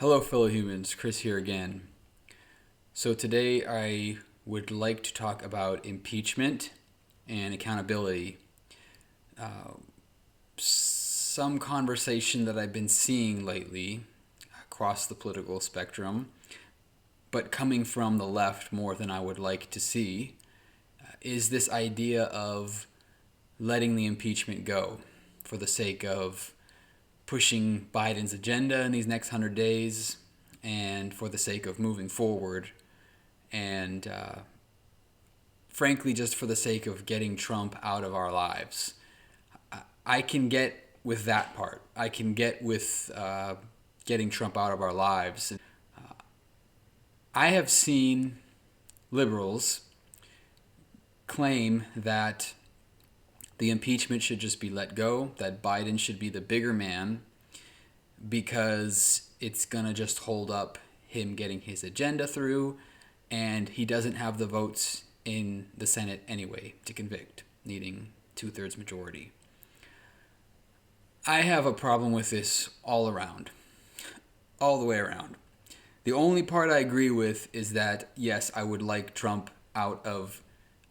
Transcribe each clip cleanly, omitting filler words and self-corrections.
Hello, fellow humans. Chris here again. So, today I would like to talk about impeachment and accountability. Some conversation that I've been seeing lately across the political spectrum, but coming from the left more than I would like to see, is this idea of letting the impeachment go for the sake of pushing Biden's agenda in these next 100 days and for the sake of moving forward and frankly just for the sake of getting Trump out of our lives. I can get with that part. I can get with getting Trump out of our lives. I have seen liberals claim that the impeachment should just be let go, that Biden should be the bigger man because it's going to just hold up him getting his agenda through, and he doesn't have the votes in the Senate anyway to convict, needing 2/3 majority. I have a problem with this all around, all the way around. The only part I agree with is that, yes, I would like Trump out of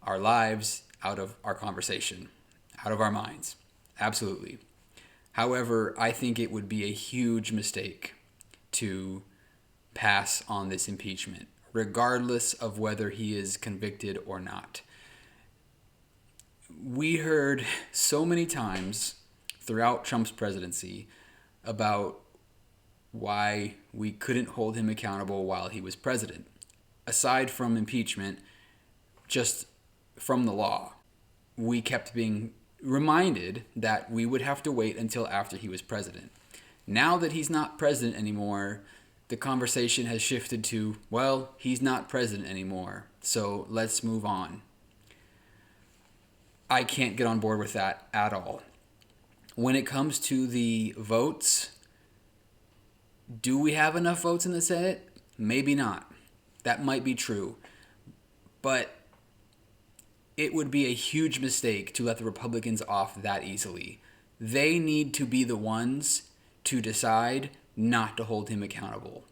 our lives, out of our conversation, out of our minds. Absolutely. However, I think it would be a huge mistake to pass on this impeachment, regardless of whether he is convicted or not. We heard so many times throughout Trump's presidency about why we couldn't hold him accountable while he was president. Aside from impeachment, just from the law, we kept being reminded that we would have to wait until after he was president. Now that he's not president anymore, the conversation has shifted to, well, he's not president anymore, so let's move on. I can't get on board with that at all. When it comes to the votes, do we have enough votes in the Senate? Maybe not. That might be true. But it would be a huge mistake to let the Republicans off that easily. They need to be the ones to decide not to hold him accountable.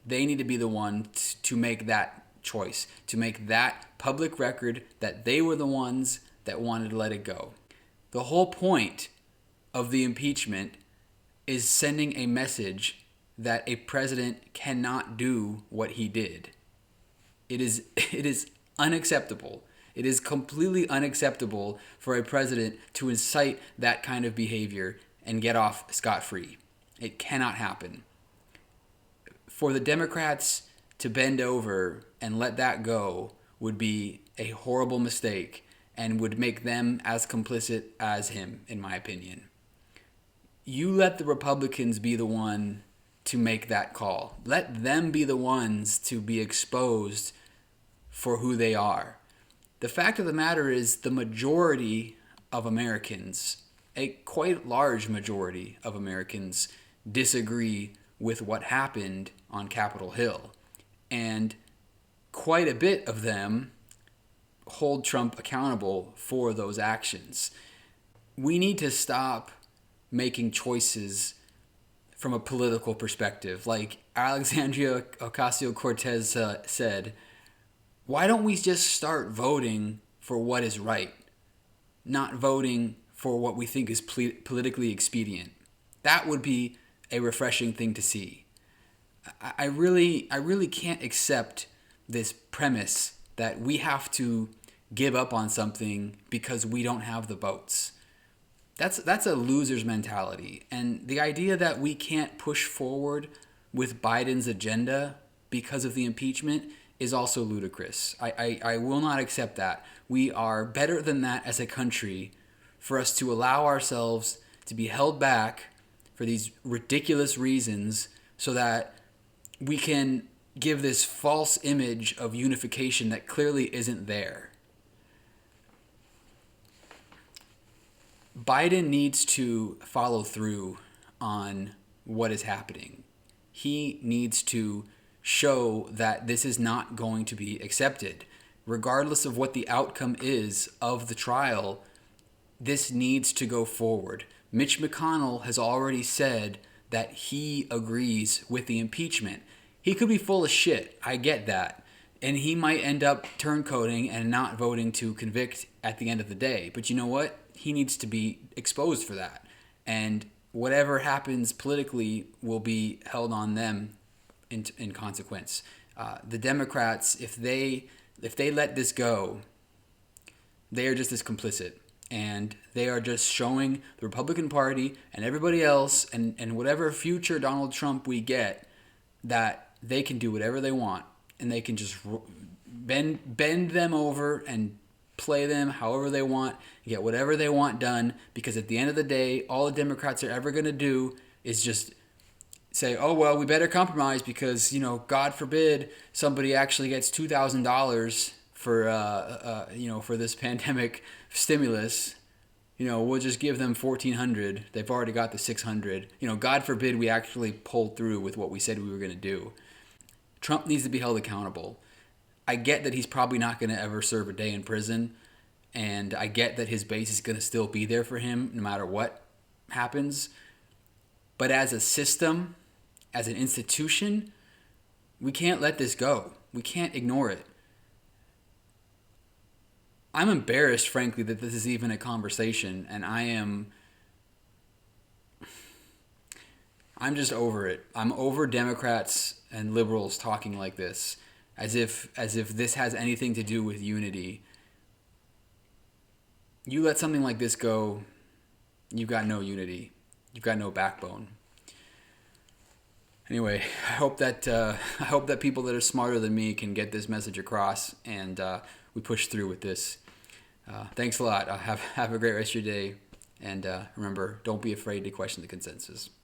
They need to be the ones to make that choice, to make that public record that they were the ones that wanted to let it go. The whole point of the impeachment is sending a message that a president cannot do what he did. It is unacceptable. It is completely unacceptable for a president to incite that kind of behavior and get off scot-free. It cannot happen. For the Democrats to bend over and let that go would be a horrible mistake and would make them as complicit as him, in my opinion. You let the Republicans be the one to make that call. Let them be the ones to be exposed for who they are. The fact of the matter is the majority of Americans, a quite large majority of Americans, disagree with what happened on Capitol Hill. And quite a bit of them hold Trump accountable for those actions. We need to stop making choices from a political perspective. Like Alexandria Ocasio-Cortez said, why don't we just start voting for what is right, not voting for what we think is politically expedient? That would be a refreshing thing to see. I really can't accept this premise that we have to give up on something because we don't have the votes. That's a loser's mentality. And the idea that we can't push forward with Biden's agenda because of the impeachment is also ludicrous. I will not accept that. We are better than that as a country for us to allow ourselves to be held back for these ridiculous reasons so that we can give this false image of unification that clearly isn't there. Biden needs to follow through on what is happening. He needs to show that this is not going to be accepted. Regardless of what the outcome is of the trial, this needs to go forward. Mitch McConnell has already said that he agrees with the impeachment. He could be full of shit. I get that. And he might end up turncoating and not voting to convict at the end of the day. But you know what? He needs to be exposed for that. And whatever happens politically will be held on them in consequence. The Democrats, if they let this go, they are just as complicit. And they are just showing the Republican Party and everybody else and whatever future Donald Trump we get that they can do whatever they want. And they can just bend them over and play them however they want, get whatever they want done. Because at the end of the day, all the Democrats are ever going to do is just say, oh, well, we better compromise because, God forbid somebody actually gets $2,000 for this pandemic stimulus. We'll just give them $1,400. They've already got the $600. God forbid we actually pulled through with what we said we were going to do. Trump needs to be held accountable. I get that he's probably not going to ever serve a day in prison, and I get that his base is going to still be there for him no matter what happens. But as a system, as an institution, we can't let this go. We can't ignore it. I'm embarrassed, frankly, that this is even a conversation, and I'm just over it. I'm over Democrats and liberals talking like this, as if this has anything to do with unity. You let something like this go, you've got no unity. You've got no backbone. Anyway, I hope that people that are smarter than me can get this message across, and we push through with this. Thanks a lot. Have a great rest of your day, and remember, don't be afraid to question the consensus.